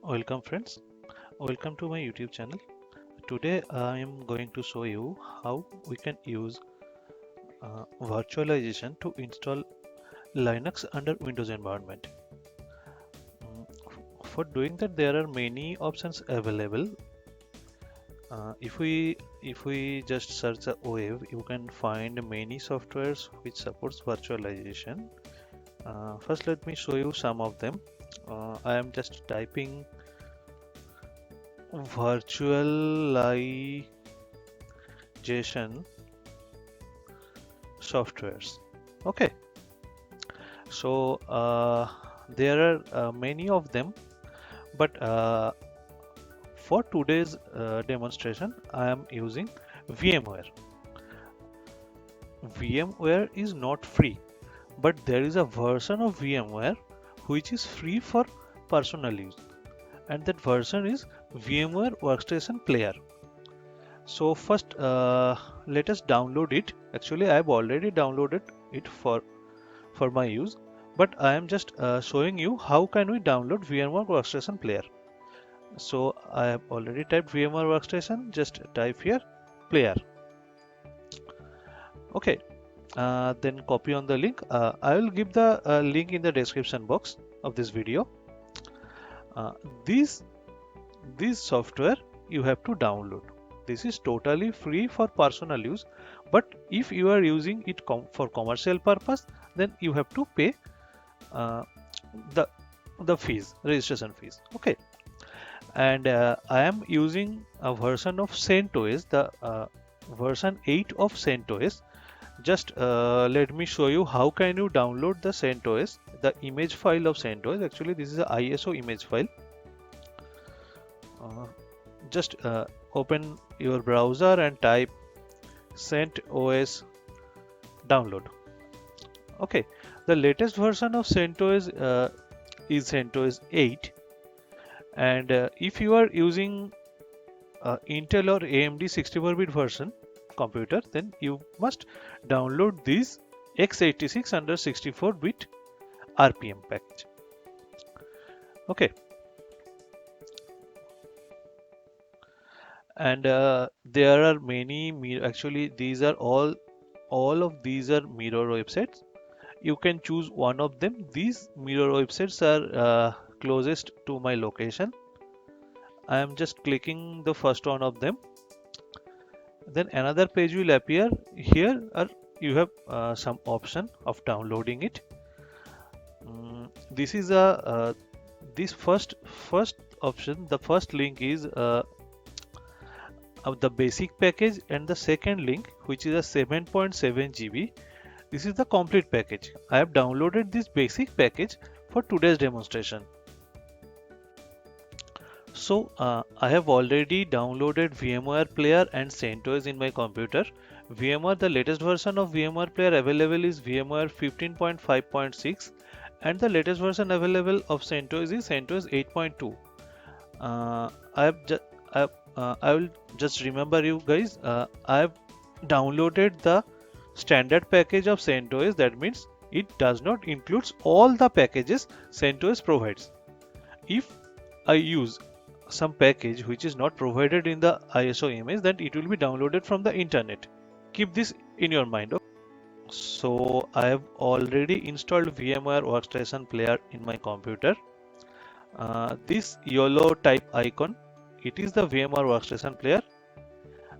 Welcome friends, welcome to my YouTube channel. Today I am going to show you how we can use virtualization to install Linux under Windows environment. For doing that there are many options available. If we just search the web, you can find many softwares which supports virtualization. First let me show you some of them. I am just typing virtualization softwares. Okay, so there are many of them, but for today's demonstration I am using VMware. VMware is not free, but there is a version of VMware which is free for personal use, and that version is VMware Workstation Player. So first let us download it. Actually I have already downloaded it for my use, but I am just showing you how can we download VMware Workstation Player. So I have already typed VMware Workstation, just type here player. Okay, then copy on the link. I will give the link in the description box of this video. Uh, this software you have to download. This is totally free for personal use, but if you are using it for commercial purpose, then you have to pay uh, the fees, registration fees. Okay, and I am using a version of CentOS, the version 8 of CentOS. Just let me show you how can you download the CentOS, the image file of CentOS. Actually this is a ISO image file. Just open your browser and type CentOS download. Okay, the latest version of CentOS is CentOS 8, and if you are using Intel or AMD 64-bit version computer, then you must download this x86 under 64-bit RPM package. Okay, and there are many actually these are all of these are mirror websites. You can choose one of them. These mirror websites are closest to my location. I am just clicking the first one of them. Then another page will appear. Here are you have some option of downloading it. This is a this first option. The first link is of the basic package, and the second link, which is a 7.7 GB. This is the complete package. I have downloaded this basic package for today's demonstration. So I have already downloaded VMware Player and CentOS in my computer. VMware, the latest version of VMware Player available is VMware 15.5.6, and the latest version available of CentOS is CentOS 8.2. I will just remember you guys. I have downloaded the standard package of CentOS. That means it does not include all the packages CentOS provides. If I use some package which is not provided in the ISO image, then it will be downloaded from the internet. Keep this in your mind. Okay? So I have already installed VMware Workstation Player in my computer. This yellow type icon, it is the VMware Workstation Player.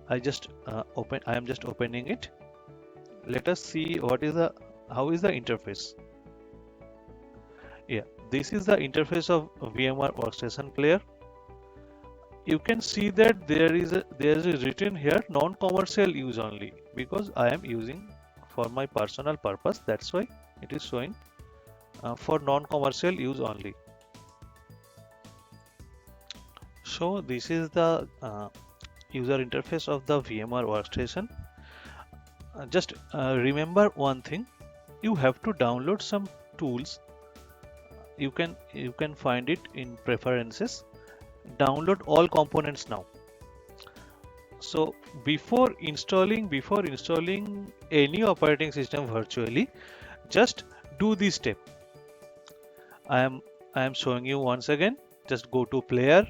I am just opening it. Let us see how is the interface. Yeah, this is the interface of VMware Workstation Player. You can see that there is written here non-commercial use only, because I am using for my personal purpose. That's why it is showing for non-commercial use only. So this is the user interface of the VMware Workstation. Just remember one thing: you have to download some tools. You can find it in preferences. Download all components now. So before installing any operating system virtually, just do this step. I am showing you once again. just go to player,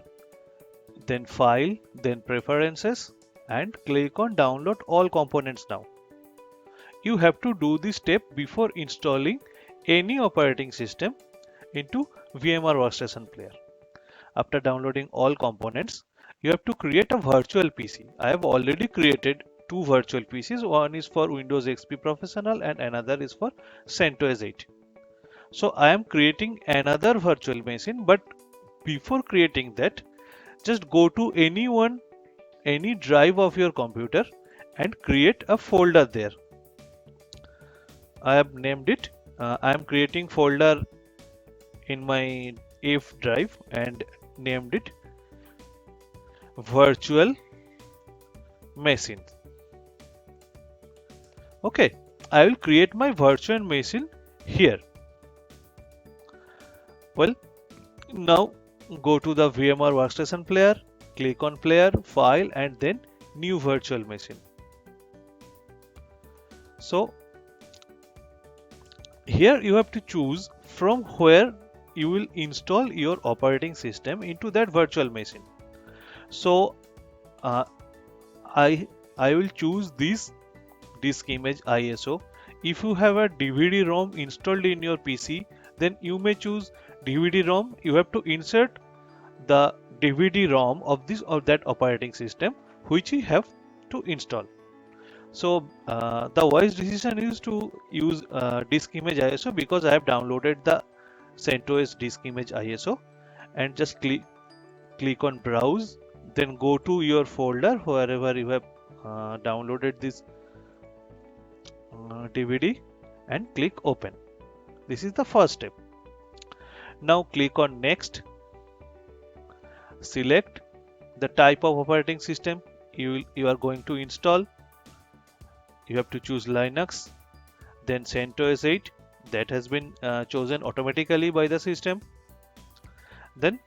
then file, then preferences, and click on download all components now. You have to do this step before installing any operating system into VMware Workstation Player. After downloading all components, you have to create a virtual PC. I have already created two virtual PCs. One is for Windows XP Professional and another is for CentOS 8. So I am creating another virtual machine, but before creating that, just go to any drive of your computer and create a folder there. I have named it. I am creating folder in my F drive and named it virtual machine. Okay, I will create my virtual machine here. Well, now go to the VMware Workstation Player, click on Player, File, and then New Virtual Machine. So here you have to choose from where you will install your operating system into that virtual machine. So I will choose this disk image ISO. If you have a DVD-ROM installed in your PC, then you may choose DVD-ROM. You have to insert the DVD-ROM of that operating system which you have to install. So the wise decision is to use disk image ISO because I have downloaded the CentOS disk image ISO, and just click on browse, then go to your folder wherever you have downloaded this DVD and click open. This is the first step. Now click on next. Select the type of operating system you are going to install. You have to choose Linux, then CentOS 8, that has been chosen automatically by the system. Then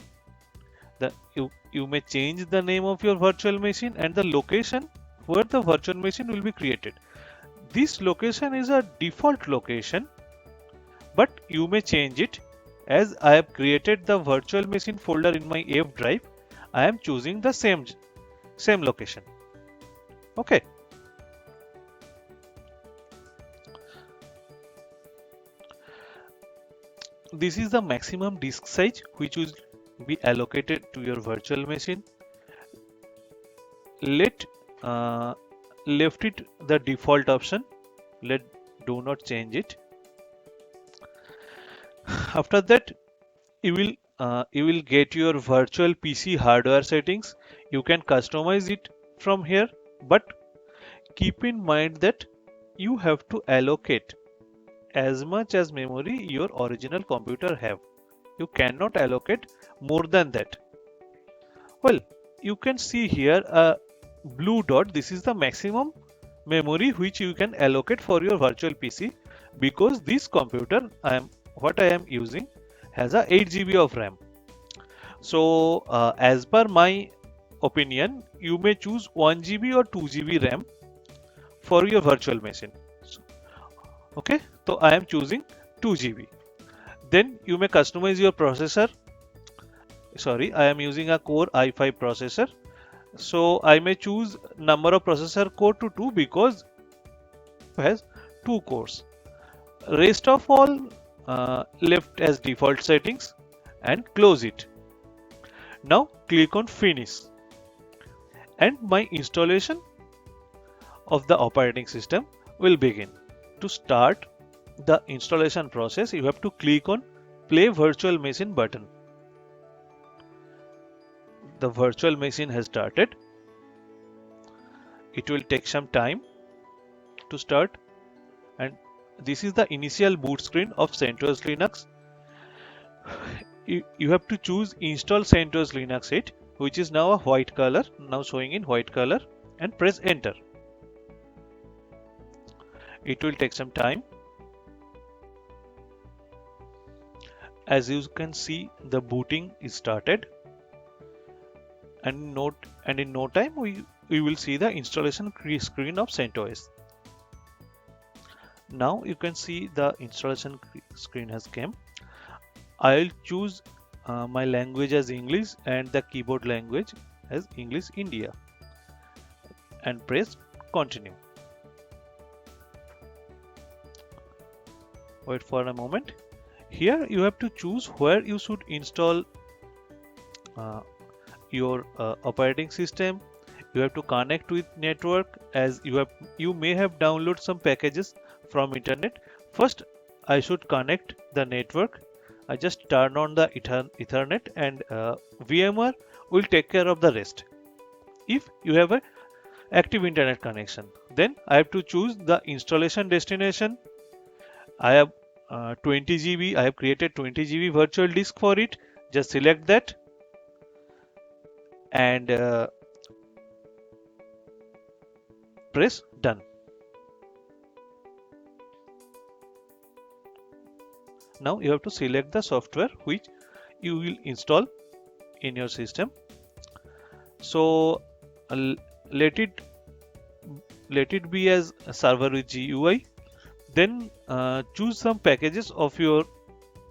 you may change the name of your virtual machine and the location where the virtual machine will be created. This location is a default location, but you may change it. As I have created the virtual machine folder in my F drive, I am choosing the same location. Okay. This is the maximum disk size which will be allocated to your virtual machine. Left it the default option. Do not change it. After that, you will get your virtual PC hardware settings. You can customize it from here, but keep in mind that you have to allocate as much as memory your original computer have. You cannot allocate more than that. Well, you can see here a blue dot. This is the maximum memory which you can allocate for your virtual PC, because this computer what I am using has a 8 GB of RAM. So as per my opinion, you may choose 1 GB or 2 GB RAM for your virtual machine. Okay, so I am choosing 2 GB. Then you may customize your processor. Sorry, I am using a Core i5 processor. So I may choose number of processor core to 2 because it has 2 cores. Rest of all left as default settings and close it. Now click on finish, and my installation of the operating system will begin. To start the installation process, you have to click on play virtual machine button. The virtual machine has started. It will take some time to start, and this is the initial boot screen of CentOS Linux. You have to choose install CentOS Linux 8, which is now a white color, now showing in white color, and press enter. It will take some time. As you can see, the booting is started, and in no time we will see the installation screen of CentOS. Now you can see the installation screen has come. I'll choose my language as English and the keyboard language as English India, and press continue. Wait for a moment. Here you have to choose where you should install uh, your operating system. You have to connect with network, as you may have downloaded some packages from internet. First, I should connect the network. I just turn on the Ethernet, and VMware will take care of the rest. If you have a active internet connection, then I have to choose the installation destination. I have 20 GB. I have created 20 GB virtual disk for it. Just select that, and press done. Now you have to select the software which you will install in your system. So uh, let it be as a server with GUI. Then choose some packages of your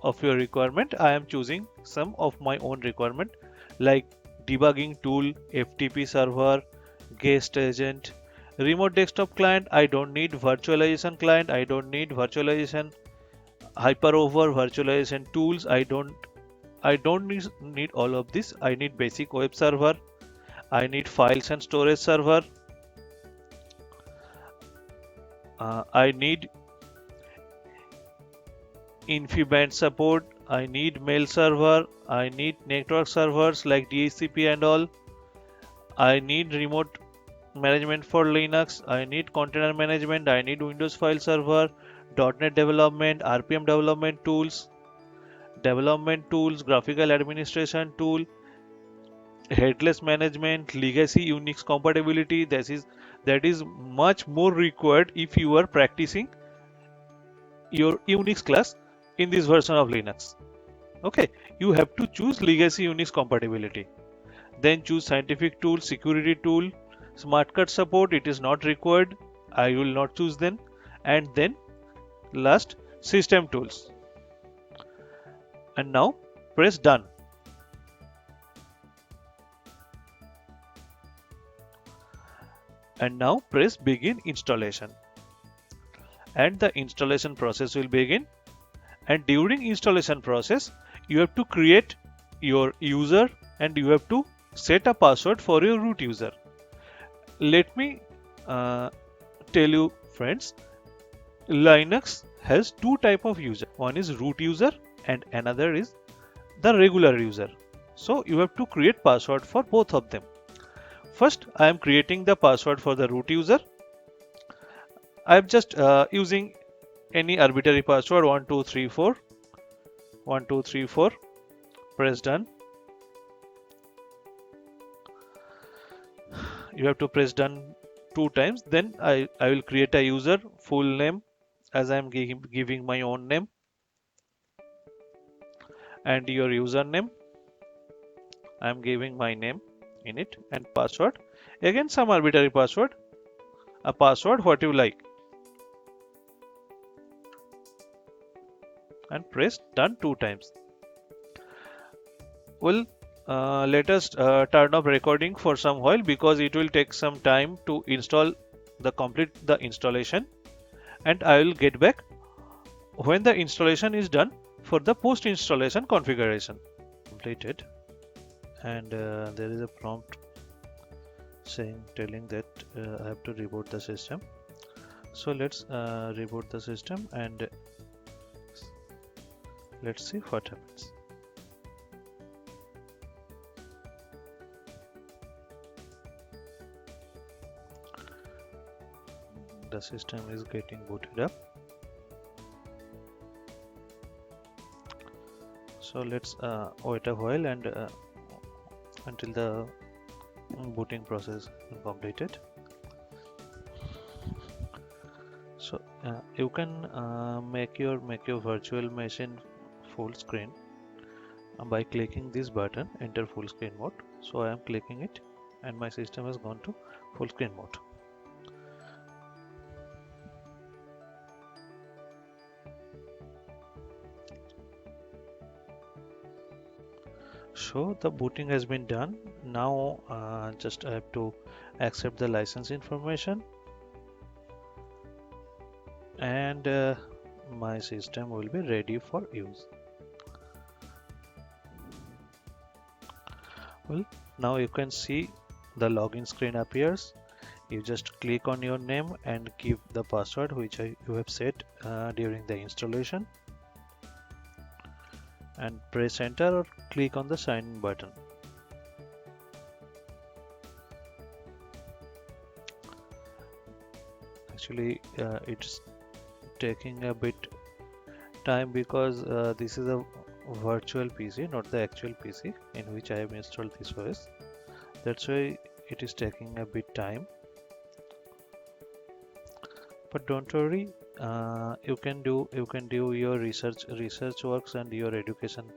requirement. I am choosing some of my own requirement, like debugging tool, FTP server, guest agent, remote desktop client. I don't need virtualization client. I don't need virtualization hyperover virtualization tools. I don't need all of this. I need basic web server. I need files and storage server. I need InfiniBand support. I need mail server. I need network servers like DHCP and all. I need remote management for Linux. I need container management. I need Windows file server, .NET development, RPM development tools, graphical administration tool, headless management, legacy Unix compatibility. That is much more required if you are practicing your Unix class in this version of Linux. Okay, you have to choose legacy Unix compatibility. Then choose scientific tool, security tool, smart support. It is not required. I will not choose then. And then last, system tools. And now press done. And now press begin installation. And the installation process will begin. And during installation process, you have to create your user and you have to set a password for your root user. Let me tell you, friends, Linux has two type of user. One is root user and another is the regular user. So you have to create password for both of them. First, I am creating the password for the root user. I am just using any arbitrary password 1234 1234. Press done. You have to press done 2 times. Then I will create a user full name, as I am giving my own name, and your username. I am giving my name in it, and password. Again, some arbitrary password. A password what you like. And press done 2 times. Well, let us turn off recording for some while, because it will take some time to complete the installation, and I will get back when the installation is done for the post installation configuration. Completed, and there is a prompt telling that I have to reboot the system. So let's reboot the system and let's see what happens. The system is getting booted up. So let's wait a while and until the booting process is completed. So you can make your virtual machine full screen by clicking this button, enter full screen mode. So I am clicking it and my system has gone to full screen mode. So the booting has been done. Now just I have to accept the license information, and my system will be ready for use. Well, now you can see the login screen appears. You just click on your name and give the password which you have set during the installation, and press enter or click on the sign in button. Actually it's taking a bit time because this is a virtual PC, not the actual PC in which I have installed this OS. That's why it is taking a bit time. But don't worry, you can do your research works and your educational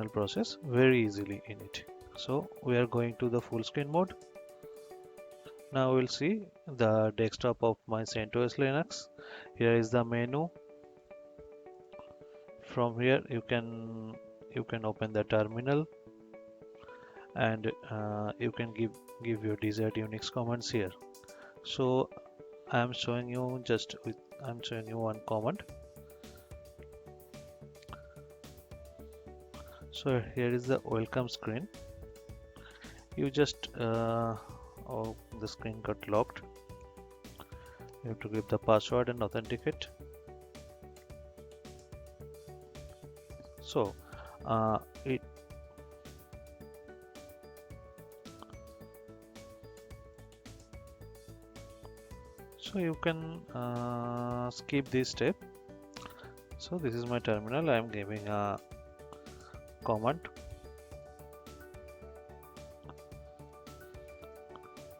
process very easily in it. So we are going to the full screen mode. Now we'll see the desktop of my CentOS Linux. Here is the menu. From here you can open the terminal, and you can give your desired Unix commands here. So I'm showing you one command. So here is the welcome screen. You just oh, the screen got locked. You have to give the password and authenticate. So it so you can skip this step. So this is my terminal. I am giving a command.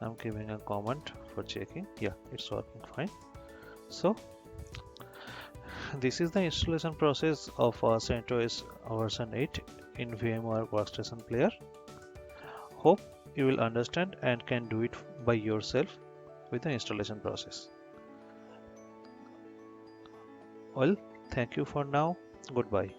I'm giving a command for checking. Yeah, it's working fine. So this is the installation process of CentOS version 8 in VMware Workstation Player. Hope you will understand and can do it by yourself with the installation process. Well, thank you for now. Goodbye.